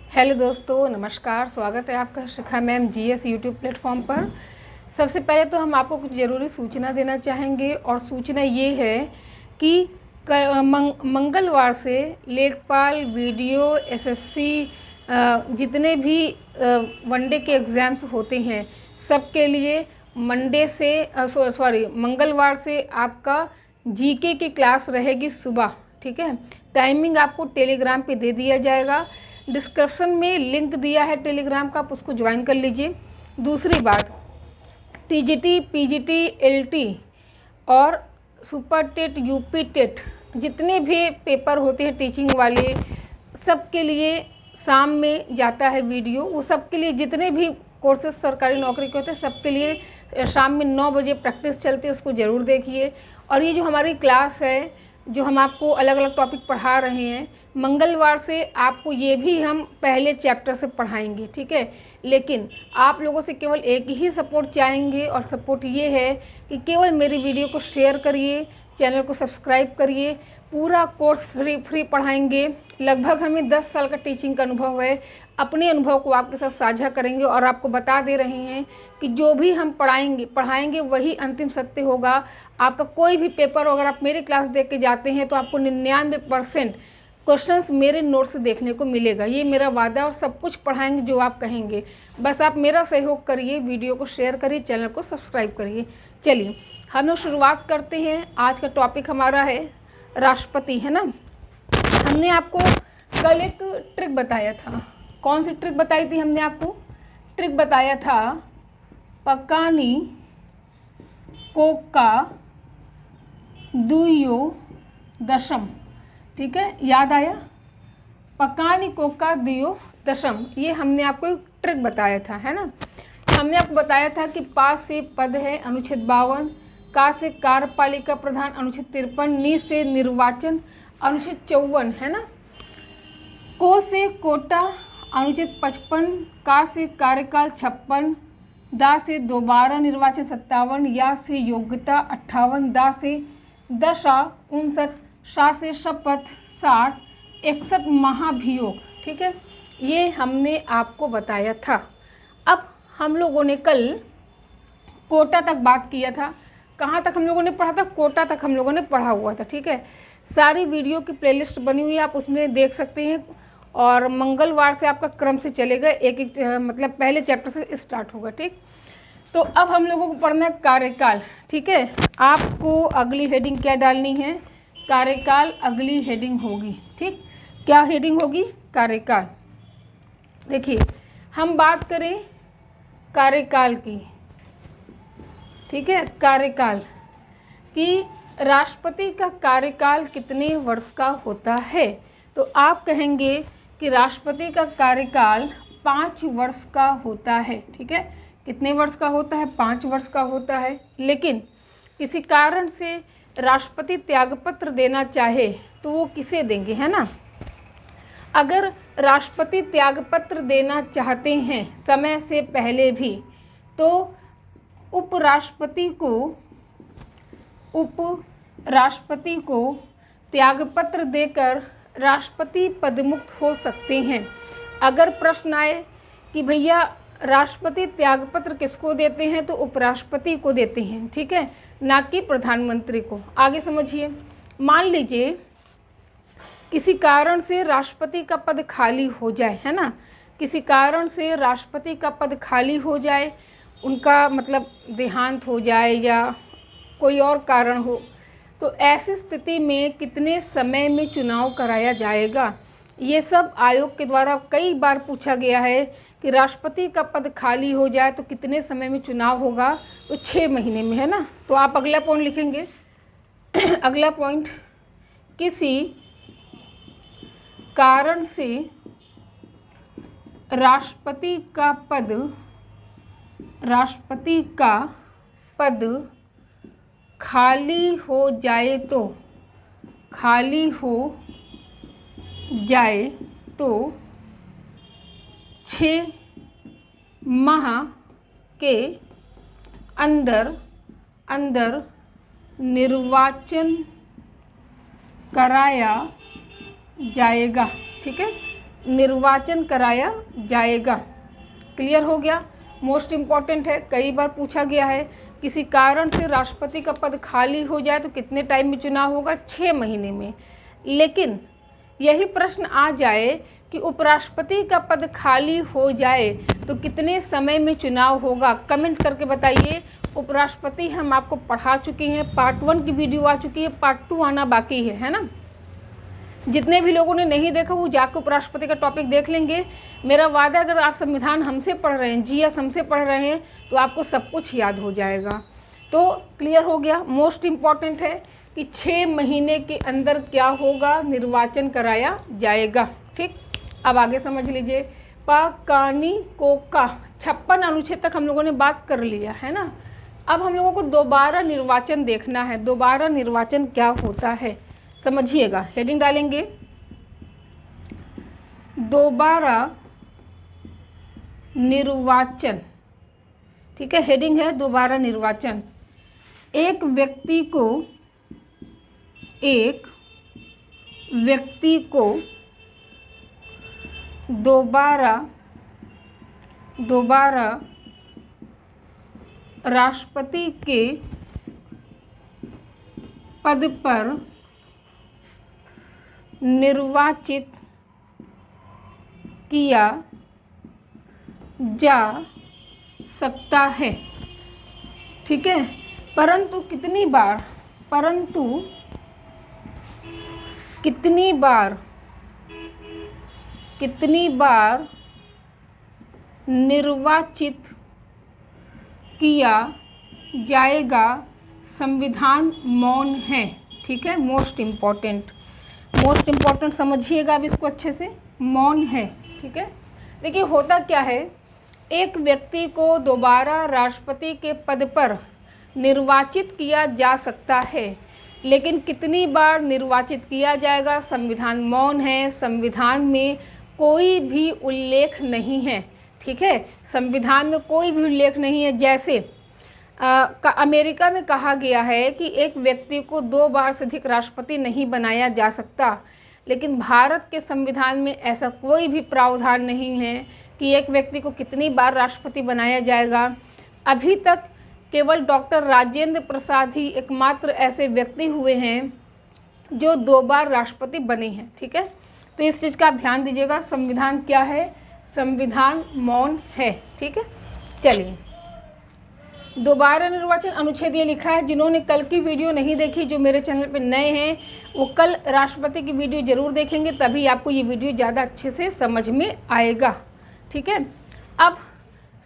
Hello दोस्तों, नमस्कार। स्वागत है आपका शिखा मैम जीएस यूट्यूब प्लेटफॉर्म पर। सबसे पहले तो हम आपको कुछ ज़रूरी सूचना देना चाहेंगे और सूचना ये है कि मंगलवार से लेखपाल, वीडियो, एसएससी जितने भी वनडे के एग्ज़ाम्स होते हैं सबके लिए मंगलवार से आपका जीके की क्लास रहेगी सुबह। ठीक है, टाइमिंग आपको टेलीग्राम पे दे दिया जाएगा। डिस्क्रिप्शन में लिंक दिया है टेलीग्राम का, आप उसको ज्वाइन कर लीजिए। दूसरी बात, टीजीटी, पीजीटी, एलटी और सुपर टेट, यूपी टेट जितने भी पेपर होते हैं टीचिंग वाले, सबके लिए शाम में जाता है वीडियो। वो सबके लिए जितने भी कोर्सेज सरकारी नौकरी के होते हैं सबके लिए शाम में 9 बजे प्रैक्टिस चलती है, उसको ज़रूर देखिए। और ये जो हमारी क्लास है, जो हम आपको अलग अलग टॉपिक पढ़ा रहे हैं, मंगलवार से आपको ये भी हम पहले चैप्टर से पढ़ाएंगे। ठीक है, लेकिन आप लोगों से केवल एक ही सपोर्ट चाहेंगे और सपोर्ट ये है कि केवल मेरी वीडियो को शेयर करिए, चैनल को सब्सक्राइब करिए। पूरा कोर्स फ्री पढ़ाएंगे। लगभग हमें 10 साल का टीचिंग का अनुभव है। अपने अनुभव को आपके साथ साझा करेंगे और आपको बता दे रहे हैं कि जो भी हम पढ़ाएंगे वही अंतिम सत्य होगा। आपका कोई भी पेपर अगर आप मेरी क्लास देख के जाते हैं तो आपको 99% क्वेश्चंस मेरे नोट से देखने को मिलेगा। ये मेरा वादा, और सब कुछ पढ़ाएंगे जो आप कहेंगे। बस आप मेरा सहयोग करिए, वीडियो को शेयर करिए, चैनल को सब्सक्राइब करिए। चलिए हम लोग शुरुआत करते हैं। आज का टॉपिक हमारा है राष्ट्रपति, है ना। हमने आपको कल एक ट्रिक बताया था। कौन सी ट्रिक बताई थी हमने आपको? ट्रिक बताया था पकानी कोका दुयो दशम। ठीक है, याद आया? पकानी कोका दुयो दशम, ये हमने आपको एक ट्रिक बताया था, है ना। हमने आपको बताया था कि पा से पद है अनुच्छेद 52, का से कार्यपालिका प्रधान अनुच्छेद 53, नी से निर्वाचन अनुच्छेद 54, है ना। को से कोटा अनुच्छेद 55, का से कार्यकाल 56, दा से दोबारा निर्वाचन 57, या से योग्यता 58, दा से दशा 59, शा से शपथ 60, 61 महाभियोग। ठीक है, ये हमने आपको बताया था। अब हम लोगों ने कल कोटा तक बात किया था। कहाँ तक हम लोगों ने पढ़ा था? कोटा तक हम लोगों ने पढ़ा हुआ था। ठीक है, सारी वीडियो की प्लेलिस्ट बनी हुई है, आप उसमें देख सकते हैं। और मंगलवार से आपका क्रम से चलेगा, एक मतलब पहले चैप्टर से स्टार्ट होगा। ठीक, तो अब हम लोगों को पढ़ना है कार्यकाल। ठीक है, आपको अगली हेडिंग क्या डालनी है? कार्यकाल अगली हेडिंग होगी। ठीक, क्या हेडिंग होगी? कार्यकाल। देखिए, हम बात करें कार्यकाल की। ठीक है, कार्यकाल कि राष्ट्रपति का कार्यकाल कितने वर्ष का होता है? तो आप कहेंगे कि राष्ट्रपति का कार्यकाल 5 वर्ष का होता है। ठीक है, कितने वर्ष का होता है? 5 वर्ष का होता है। लेकिन किसी कारण से राष्ट्रपति त्यागपत्र देना चाहे तो वो किसे देंगे, है ना। अगर राष्ट्रपति त्यागपत्र देना चाहते हैं समय से पहले भी, तो उपराष्ट्रपति को त्यागपत्र देकर राष्ट्रपति पदमुक्त हो सकते हैं। अगर प्रश्न आए कि भैया राष्ट्रपति त्यागपत्र किसको देते हैं, तो उपराष्ट्रपति को देते हैं। ठीक है, ना कि प्रधानमंत्री को। आगे समझिए, मान लीजिए किसी कारण से राष्ट्रपति का पद खाली हो जाए, है ना। किसी कारण से राष्ट्रपति का पद खाली हो जाए, उनका मतलब देहांत हो जाए या कोई और कारण हो, तो ऐसी स्थिति में कितने समय में चुनाव कराया जाएगा? ये सब आयोग के द्वारा कई बार पूछा गया है कि राष्ट्रपति का पद खाली हो जाए तो कितने समय में चुनाव होगा? तो 6 महीने में, है ना। तो आप अगला पॉइंट लिखेंगे। अगला पॉइंट, किसी कारण से राष्ट्रपति का पद खाली हो जाए तो 6 माह के अंदर निर्वाचन कराया जाएगा। ठीक है, निर्वाचन कराया जाएगा। क्लियर हो गया। मोस्ट इम्पॉर्टेंट है, कई बार पूछा गया है, किसी कारण से राष्ट्रपति का पद खाली हो जाए तो कितने टाइम में चुनाव होगा? 6 महीने में। लेकिन यही प्रश्न आ जाए कि उपराष्ट्रपति का पद खाली हो जाए तो कितने समय में चुनाव होगा? कमेंट करके बताइए। उपराष्ट्रपति हम आपको पढ़ा चुके हैं, पार्ट 1 की वीडियो आ चुकी है, पार्ट 2 आना बाकी है ना। जितने भी लोगों ने नहीं देखा वो जाकर उपराष्ट्रपति का टॉपिक देख लेंगे। मेरा वादा, अगर आप संविधान हमसे पढ़ रहे हैं, जीएस हमसे पढ़ रहे हैं, तो आपको सब कुछ याद हो जाएगा। तो क्लियर हो गया। मोस्ट इम्पॉर्टेंट है कि 6 महीने के अंदर क्या होगा? निर्वाचन कराया जाएगा। ठीक, अब आगे समझ लीजिए। पाकानी कोका 56 अनुच्छेद तक हम लोगों ने बात कर लिया है ना। अब हम लोगों को दोबारा निर्वाचन देखना है। दोबारा निर्वाचन क्या होता है समझिएगा। हेडिंग डालेंगे, दोबारा निर्वाचन। ठीक है, हेडिंग है दोबारा निर्वाचन। एक व्यक्ति को दोबारा राष्ट्रपति के पद पर निर्वाचित किया जा सकता है। ठीक है, परंतु कितनी बार निर्वाचित किया जाएगा, संविधान मौन है। ठीक है, मोस्ट इम्पॉर्टेंट समझिएगा अब इसको अच्छे से। मौन है। ठीक है, देखिए होता क्या है, एक व्यक्ति को दोबारा राष्ट्रपति के पद पर निर्वाचित किया जा सकता है, लेकिन कितनी बार निर्वाचित किया जाएगा? संविधान मौन है। संविधान में कोई भी उल्लेख नहीं है। ठीक है, संविधान में कोई भी उल्लेख नहीं है। जैसे अमेरिका में कहा गया है कि एक व्यक्ति को 2 बार से अधिक राष्ट्रपति नहीं बनाया जा सकता, लेकिन भारत के संविधान में ऐसा कोई भी प्रावधान नहीं है कि एक व्यक्ति को कितनी बार राष्ट्रपति बनाया जाएगा। अभी तक केवल डॉक्टर राजेंद्र प्रसाद ही एकमात्र ऐसे व्यक्ति हुए हैं जो 2 बार राष्ट्रपति बने हैं। ठीक है, तो इस चीज़ का आप ध्यान दीजिएगा। संविधान क्या है? संविधान मौन है। ठीक है, चलिए दोबारा निर्वाचन अनुच्छेद ये लिखा है। जिन्होंने कल की वीडियो नहीं देखी, जो मेरे चैनल पे नए हैं, वो कल राष्ट्रपति की वीडियो ज़रूर देखेंगे, तभी आपको ये वीडियो ज़्यादा अच्छे से समझ में आएगा। ठीक है, अब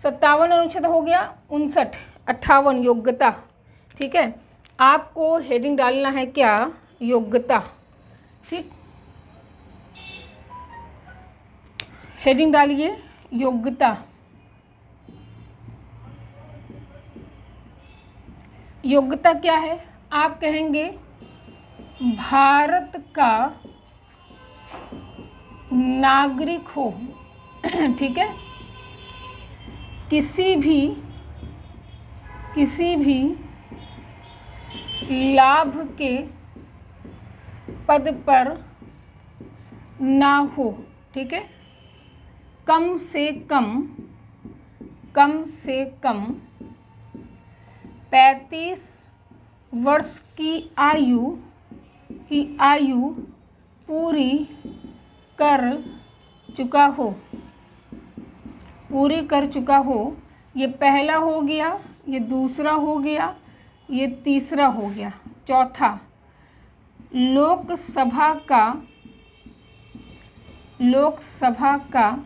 57 अनुच्छेद हो गया। 59, 58 योग्यता। ठीक है, आपको हेडिंग डालना है क्या? योग्यता। ठीक, हेडिंग डालिए योग्यता। योग्यता क्या है? आप कहेंगे भारत का नागरिक हो। ठीक है, किसी भी लाभ के पद पर ना हो। ठीक है, कम से कम 35 वर्ष की आयु पूरी कर चुका हो। ये पहला हो गया, ये दूसरा हो गया, ये तीसरा हो गया। चौथा, लोकसभा का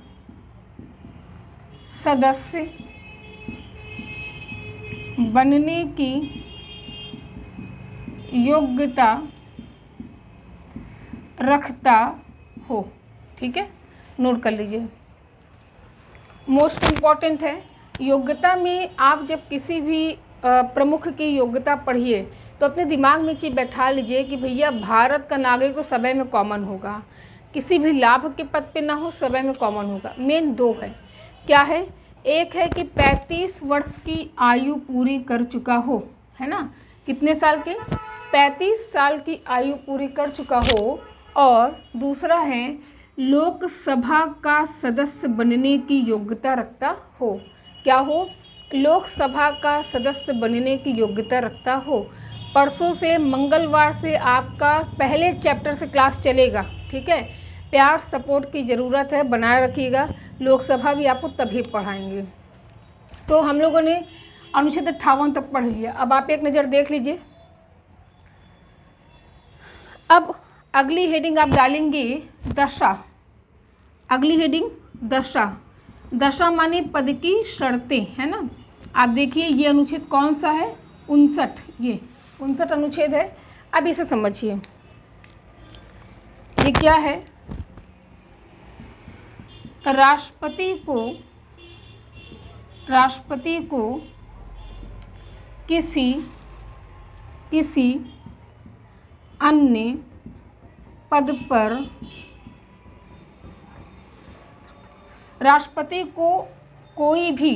सदस्य बनने की योग्यता रखता हो। ठीक है, नोट कर लीजिए। मोस्ट इम्पॉर्टेंट है। योग्यता में आप जब किसी भी प्रमुख की योग्यता पढ़िए तो अपने दिमाग में चीज़ बैठा लीजिए कि भैया भारत का नागरिक तो सभी में कॉमन होगा, किसी भी लाभ के पद पे ना हो, सभी में कॉमन होगा। मेन 2 है। क्या है? एक है कि 35 वर्ष की आयु पूरी कर चुका हो, है ना। कितने साल के? 35 साल की आयु पूरी कर चुका हो। और दूसरा है लोकसभा का सदस्य बनने की योग्यता रखता हो। क्या हो? लोकसभा का सदस्य बनने की योग्यता रखता हो। परसों से मंगलवार से आपका पहले चैप्टर से क्लास चलेगा, ठीक है। प्यार सपोर्ट की ज़रूरत है, बनाए रखिएगा। लोकसभा भी आपको तभी पढ़ाएंगे। तो हम लोगों ने अनुच्छेद 58 तक पढ़ लिया। अब आप एक नज़र देख लीजिए। अब अगली हेडिंग आप डालेंगे दशा। अगली हेडिंग दशा। दशा माने पद की शर्तें, है ना। आप देखिए ये अनुच्छेद कौन सा है? 59। ये 59 अनुच्छेद है। अब इसे समझिए, ये क्या है? राष्ट्रपति को किसी अन्य पद पर, राष्ट्रपति को कोई भी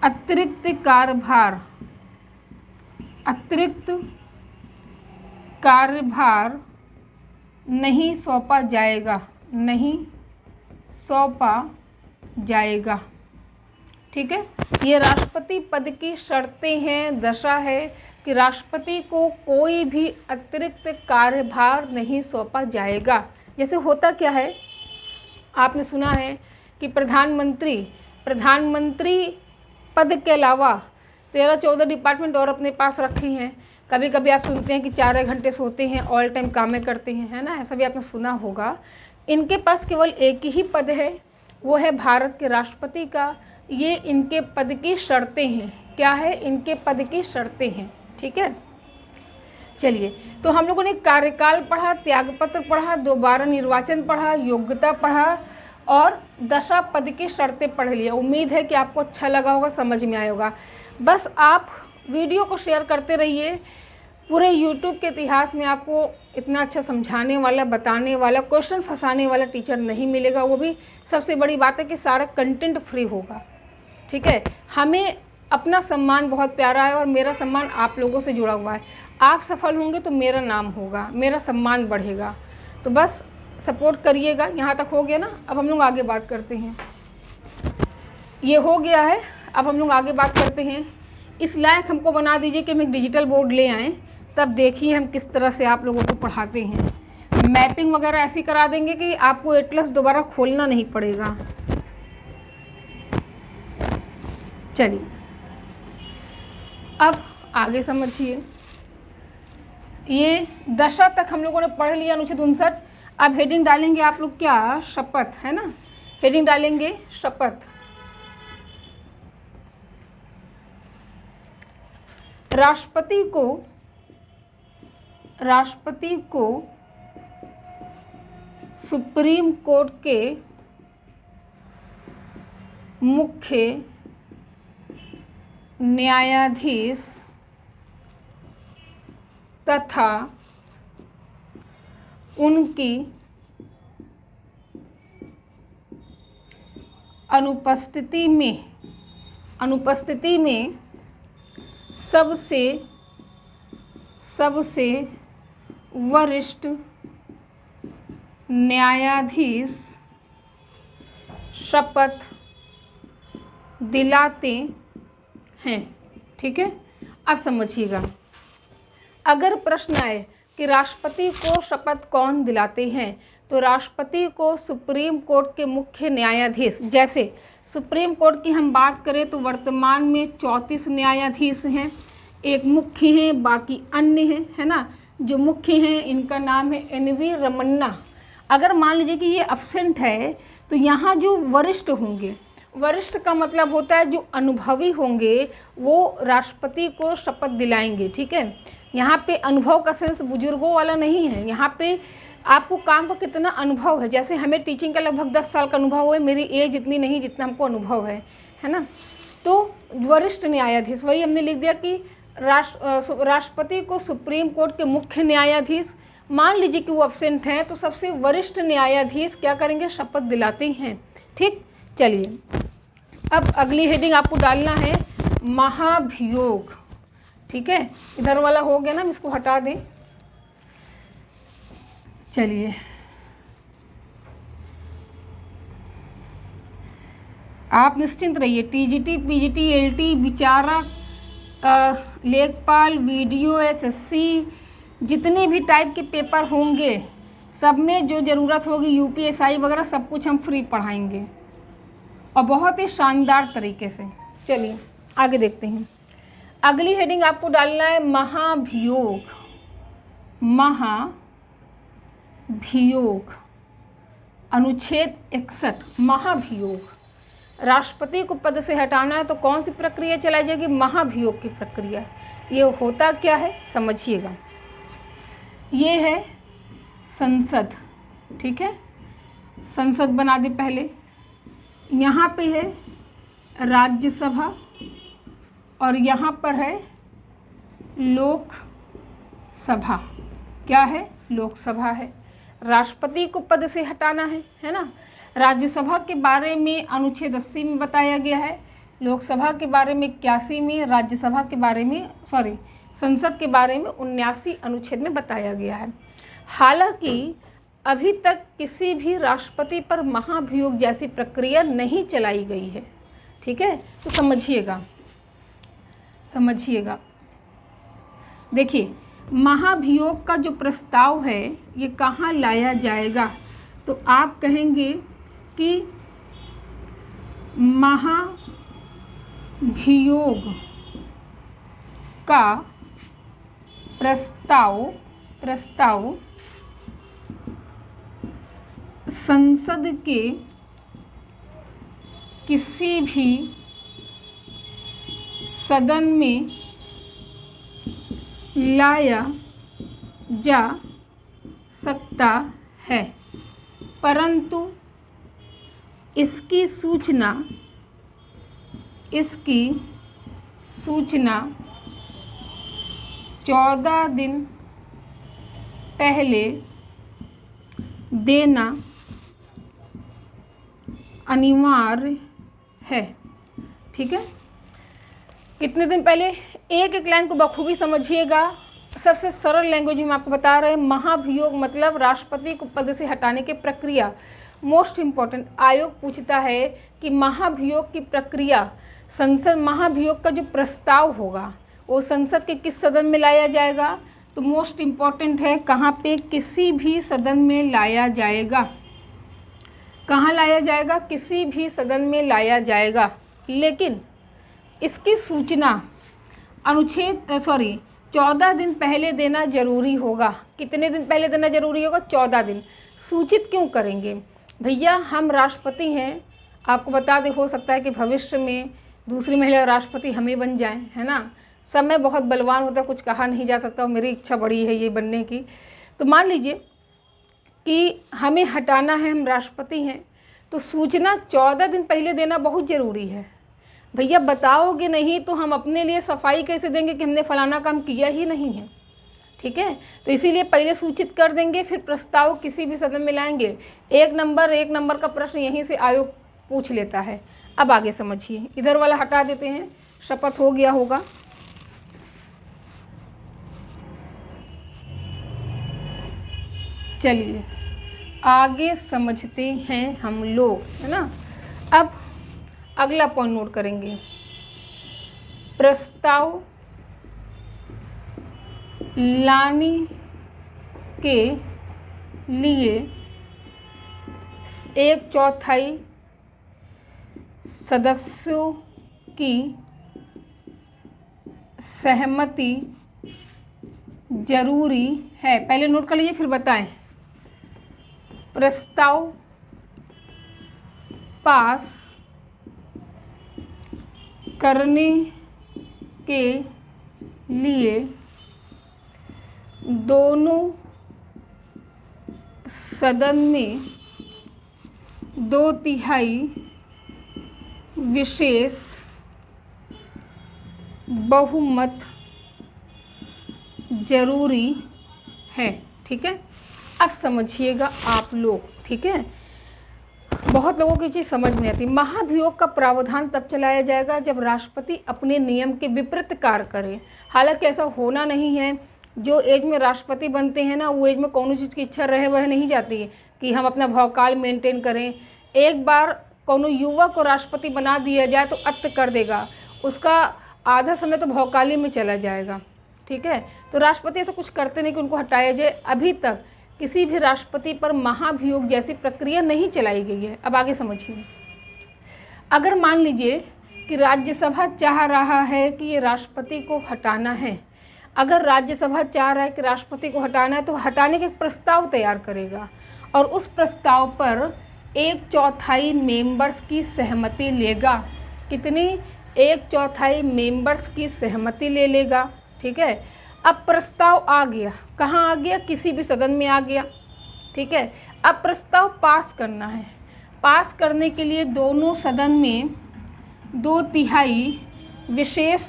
अतिरिक्त कार्यभार नहीं सौंपा जाएगा, ठीक है। ये राष्ट्रपति पद की शर्तें हैं, दशा है कि राष्ट्रपति को कोई भी अतिरिक्त कार्यभार नहीं सौंपा जाएगा। जैसे होता क्या है, आपने सुना है कि प्रधानमंत्री पद के अलावा 13-14 डिपार्टमेंट और अपने पास रखे हैं। कभी कभी आप सुनते हैं कि 4 घंटे सोते हैं, ऑल टाइम कामें करते हैं, है ना। ऐसा भी आपने सुना होगा। इनके पास केवल एक ही पद है, वो है भारत के राष्ट्रपति का। ये इनके पद की शर्तें हैं। क्या है? इनके पद की शर्तें हैं, ठीक है। चलिए, तो हम लोगों ने कार्यकाल पढ़ा, त्यागपत्र पढ़ा, दोबारा निर्वाचन पढ़ा, योग्यता पढ़ा और दशा पद की शर्तें पढ़ लिया। उम्मीद है कि आपको अच्छा लगा होगा, समझ में आया होगा। बस आप वीडियो को शेयर करते रहिए। पूरे YouTube के इतिहास में आपको इतना अच्छा समझाने वाला, बताने वाला, क्वेश्चन फंसाने वाला टीचर नहीं मिलेगा। वो भी सबसे बड़ी बात है कि सारा कंटेंट फ्री होगा, ठीक है। हमें अपना सम्मान बहुत प्यारा है और मेरा सम्मान आप लोगों से जुड़ा हुआ है। आप सफल होंगे तो मेरा नाम होगा, मेरा सम्मान बढ़ेगा। तो बस सपोर्ट करिएगा। यहाँ तक हो गया ना। अब हम लोग आगे बात करते हैं। ये हो गया है, अब हम लोग आगे बात करते हैं। इस लायक हमको बना दीजिए कि हम एक डिजिटल बोर्ड ले आएँ, तब देखिए हम किस तरह से आप लोगों को पढ़ाते हैं। मैपिंग वगैरह ऐसी करा देंगे कि आपको एटलस दोबारा खोलना नहीं पड़ेगा। चलिए, अब आगे समझिए। ये दशा तक हम लोगों ने पढ़ लिया, अनुच्छेद 59। अब हेडिंग डालेंगे आप लोग क्या? शपथ, है ना। हेडिंग डालेंगे शपथ। राष्ट्रपति को सुप्रीम कोर्ट के मुख्य न्यायाधीश तथा उनकी अनुपस्थिति में सबसे वरिष्ठ न्यायाधीश शपथ दिलाते हैं, ठीक है। अब समझिएगा, अगर प्रश्न आए कि राष्ट्रपति को शपथ कौन दिलाते हैं, तो राष्ट्रपति को सुप्रीम कोर्ट के मुख्य न्यायाधीश, जैसे सुप्रीम कोर्ट की हम बात करें तो वर्तमान में 34 न्यायाधीश हैं। एक मुख्य हैं, बाकी अन्य हैं, है ना। जो मुख्य हैं इनका नाम है NV रमन्ना। अगर मान लीजिए कि ये अब्सेंट है तो यहाँ जो वरिष्ठ होंगे, वरिष्ठ का मतलब होता है जो अनुभवी होंगे, वो राष्ट्रपति को शपथ दिलाएंगे, ठीक है। यहाँ पे अनुभव का सेंस बुजुर्गों वाला नहीं है। यहाँ पे आपको काम का कितना अनुभव है। जैसे हमें टीचिंग का लगभग 10 साल का अनुभव है, मेरी एज इतनी नहीं जितना हमको अनुभव है ना। तो वरिष्ठ न्यायाधीश, वही हमने लिख दिया कि राष्ट्रपति को सुप्रीम कोर्ट के मुख्य न्यायाधीश, मान लीजिए कि वो अब्सेंट हैं तो सबसे वरिष्ठ न्यायाधीश क्या करेंगे? शपथ दिलाते हैं, ठीक। चलिए, अब अगली हेडिंग आपको डालना है महाभियोग। ठीक है, इधर वाला हो गया ना, हम इसको हटा दें। चलिए, आप निश्चिंत रहिए। टीजीटी, पीजीटी, एलटी, विचारक, लेखपाल, वीडियो, एसएससी, जितने भी टाइप के पेपर होंगे सब में जो ज़रूरत होगी, यूपीएसआई वगैरह सब कुछ हम फ्री पढ़ाएंगे और बहुत ही शानदार तरीके से। चलिए आगे देखते हैं। अगली हेडिंग आपको डालना है महाभियोग। महाभियोग, अनुच्छेद 61, महाभियोग। राष्ट्रपति को पद से हटाना है तो कौन सी प्रक्रिया चलाई जाएगी? महाभियोग की प्रक्रिया। ये होता क्या है समझिएगा। ये है संसद, ठीक है, संसद बना दे पहले। यहाँ पे है राज्यसभा और यहाँ पर है लोकसभा। क्या है? लोकसभा है। राष्ट्रपति को पद से हटाना है ना। राज्यसभा के बारे में अनुच्छेद 80 में बताया गया है, लोकसभा के बारे में 81 में, राज्यसभा के बारे में संसद के बारे में 79 अनुच्छेद में बताया गया है। हालांकि अभी तक किसी भी राष्ट्रपति पर महाभियोग जैसी प्रक्रिया नहीं चलाई गई है। ठीक है, तो समझिएगा। देखिए, महाभियोग का जो प्रस्ताव है ये कहाँ लाया जाएगा? तो आप कहेंगे कि महाभियोग का प्रस्ताव संसद के किसी भी सदन में लाया जा सकता है, परंतु इसकी सूचना 14 दिन पहले देना अनिवार्य है। ठीक है, कितने दिन पहले? एक एक लाइन को बखूबी समझिएगा। सबसे सरल लैंग्वेज में आपको बता रहे हैं। महाभियोग मतलब राष्ट्रपति को पद से हटाने की प्रक्रिया। मोस्ट इम्पॉर्टेंट, आयोग पूछता है कि महाभियोग की प्रक्रिया, संसद महाभियोग का जो प्रस्ताव होगा वो संसद के किस सदन में लाया जाएगा? तो मोस्ट इम्पॉर्टेंट है कहाँ पे? किसी भी सदन में लाया जाएगा। कहाँ लाया जाएगा? किसी भी सदन में लाया जाएगा। लेकिन इसकी सूचना 14 दिन पहले देना जरूरी होगा। कितने दिन पहले देना जरूरी होगा? 14 दिन। सूचित क्यों करेंगे? भैया हम राष्ट्रपति हैं, आपको बता दें, हो सकता है कि भविष्य में दूसरी महिला राष्ट्रपति हमें बन जाएं, है ना। समय बहुत बलवान होता है, कुछ कहा नहीं जा सकता और मेरी इच्छा बड़ी है ये बनने की। तो मान लीजिए कि हमें हटाना है, हम राष्ट्रपति हैं, तो सूचना 14 दिन पहले देना बहुत ज़रूरी है। भैया बताओगे नहीं तो हम अपने लिए सफाई कैसे देंगे कि हमने फलाना काम किया ही नहीं है। ठीक है, तो इसीलिए पहले सूचित कर देंगे, फिर प्रस्ताव किसी भी सदन में लाएंगे। एक नंबर का प्रश्न यहीं से आयोग पूछ लेता है। अब आगे समझिए, इधर वाला हटा देते हैं, शपथ हो गया होगा। चलिए आगे समझते हैं हम लोग, है ना। अब अगला पॉइंट नोट करेंगे। प्रस्ताव लाने के लिए 1/4 सदस्यों की सहमति जरूरी है। पहले नोट कर लीजिए फिर बताएं। प्रस्ताव पास करने के लिए दोनों सदन में 2/3 विशेष बहुमत जरूरी है। ठीक है, अब समझिएगा आप लोग। ठीक है, बहुत लोगों की चीज़ समझ नहीं आती। महाभियोग का प्रावधान तब चलाया जाएगा जब राष्ट्रपति अपने नियम के विपरीत कार्य करे। हालांकि ऐसा होना नहीं है। जो एज में राष्ट्रपति बनते हैं ना, वो एज में कौन चीज़ की इच्छा रहे वह नहीं जाती है कि हम अपना भौकाल मेंटेन करें। एक बार कोनो युवा को राष्ट्रपति बना दिया जाए तो अत्य कर देगा, उसका आधा समय तो भौकाली में चला जाएगा। ठीक है, तो राष्ट्रपति ऐसा कुछ करते नहीं कि उनको हटाया जाए। अभी तक किसी भी राष्ट्रपति पर महाभियोग जैसी प्रक्रिया नहीं चलाई गई है। अब आगे समझिए, अगर मान लीजिए कि राज्यसभा चाह रहा है कि ये राष्ट्रपति को हटाना है, अगर राज्यसभा चाह रहा है कि राष्ट्रपति को हटाना है तो हटाने के प्रस्ताव तैयार करेगा और उस प्रस्ताव पर 1/4 मेंबर्स की सहमति लेगा। कितनी? 1/4 मेंबर्स की सहमति ले लेगा। ठीक है, अब प्रस्ताव आ गया, कहाँ आ गया? किसी भी सदन में आ गया। ठीक है, अब प्रस्ताव पास करना है। पास करने के लिए दोनों सदन में 2/3 विशेष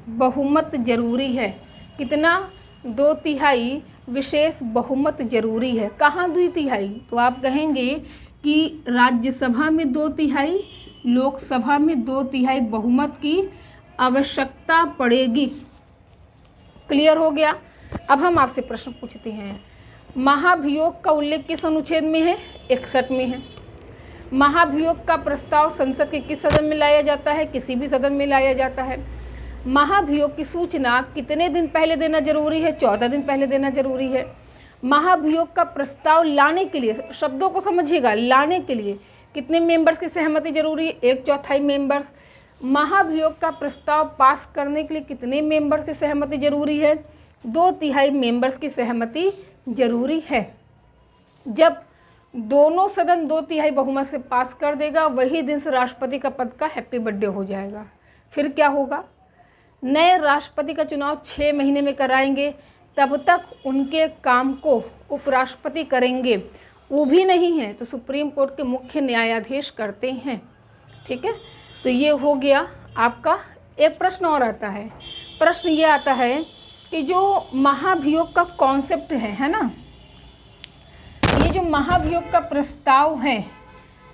बहुमत जरूरी है। कितना? 2/3 विशेष बहुमत जरूरी है। कहाँ 2/3? तो आप कहेंगे कि राज्यसभा में 2/3, लोकसभा में 2/3 बहुमत की आवश्यकता पड़ेगी। क्लियर हो गया? अब हम आपसे प्रश्न पूछते हैं, महाभियोग का उल्लेख किस अनुच्छेद में है? 61 में है। महाभियोग का प्रस्ताव संसद के किस सदन में लाया जाता है? किसी भी सदन में लाया जाता है। महाभियोग की सूचना कितने दिन पहले देना जरूरी है? 14 दिन पहले देना जरूरी है। महाभियोग का प्रस्ताव लाने के लिए, शब्दों को समझिएगा, लाने के लिए कितने मेंबर्स की सहमति जरूरी है? 1/4 मेंबर्स। महाभियोग का प्रस्ताव पास करने के लिए कितने मेंबर्स की सहमति जरूरी है? 2/3 मेंबर्स की सहमति जरूरी है। जब दोनों सदन 2/3 बहुमत से पास कर देगा, वही दिन से राष्ट्रपति का पद का हैप्पी बर्थडे हो जाएगा। फिर क्या होगा? नए राष्ट्रपति का चुनाव 6 महीने में कराएंगे, तब तक उनके काम को उपराष्ट्रपति करेंगे। वो भी नहीं है तो सुप्रीम कोर्ट के मुख्य न्यायाधीश करते हैं। ठीक है, तो ये हो गया आपका। एक प्रश्न और आता है, प्रश्न ये आता है कि जो महाभियोग का कॉन्सेप्ट है ना, ये जो महाभियोग का प्रस्ताव है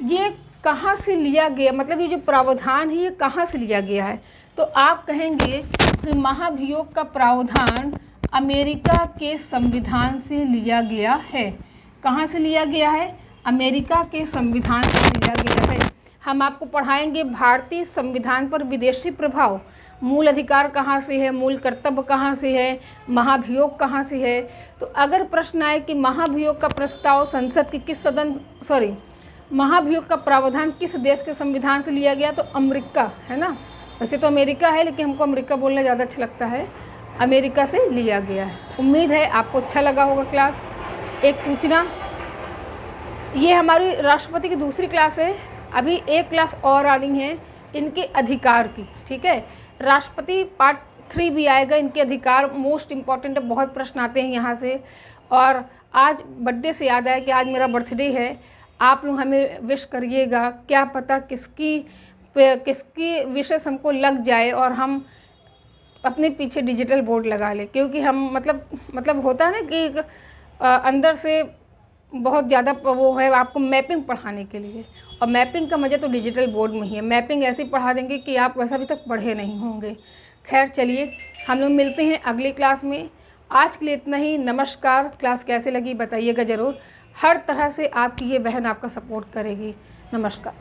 ये कहाँ से लिया गया, मतलब ये जो प्रावधान है ये कहाँ से लिया गया है? तो आप कहेंगे कि महाभियोग का प्रावधान अमेरिका के संविधान से लिया गया है। कहाँ से लिया गया है? अमेरिका के संविधान से लिया गया है। हम आपको पढ़ाएंगे भारतीय संविधान पर विदेशी प्रभाव, मूल अधिकार कहाँ से है, मूल कर्तव्य कहाँ से है, महाभियोग कहाँ से है। तो अगर प्रश्न आए कि महाभियोग का प्रस्ताव संसद के किस सदन महाभियोग का प्रावधान किस देश के संविधान से लिया गया, तो अमेरिका है ना। वैसे तो अमेरिका है लेकिन हमको अमेरिका बोलना ज़्यादा अच्छा लगता है। अमेरिका से लिया गया है। उम्मीद है आपको अच्छा लगा होगा क्लास। एक सूचना, ये हमारी राष्ट्रपति की दूसरी क्लास है, अभी एक क्लास और आनी है इनके अधिकार की। ठीक है, राष्ट्रपति पार्ट 3 भी आएगा, इनके अधिकार मोस्ट इम्पॉर्टेंट है, बहुत प्रश्न आते हैं यहाँ से। और आज बर्थडे से याद आया कि आज मेरा बर्थडे है, आप लोग हमें विश करिएगा। क्या पता किसकी विशेष हमको लग जाए और हम अपने पीछे डिजिटल बोर्ड लगा ले, क्योंकि हम मतलब होता है ना कि अंदर से बहुत ज़्यादा वो है आपको मैपिंग पढ़ाने के लिए, और मैपिंग का मज़ा तो डिजिटल बोर्ड में ही है। मैपिंग ऐसी पढ़ा देंगे कि आप वैसा अभी तक पढ़े नहीं होंगे। खैर चलिए, हम लोग मिलते हैं अगली क्लास में। आज के लिए इतना ही। नमस्कार। क्लास कैसे लगी बताइएगा ज़रूर। हर तरह से आपकी ये बहन आपका सपोर्ट करेगी। नमस्कार।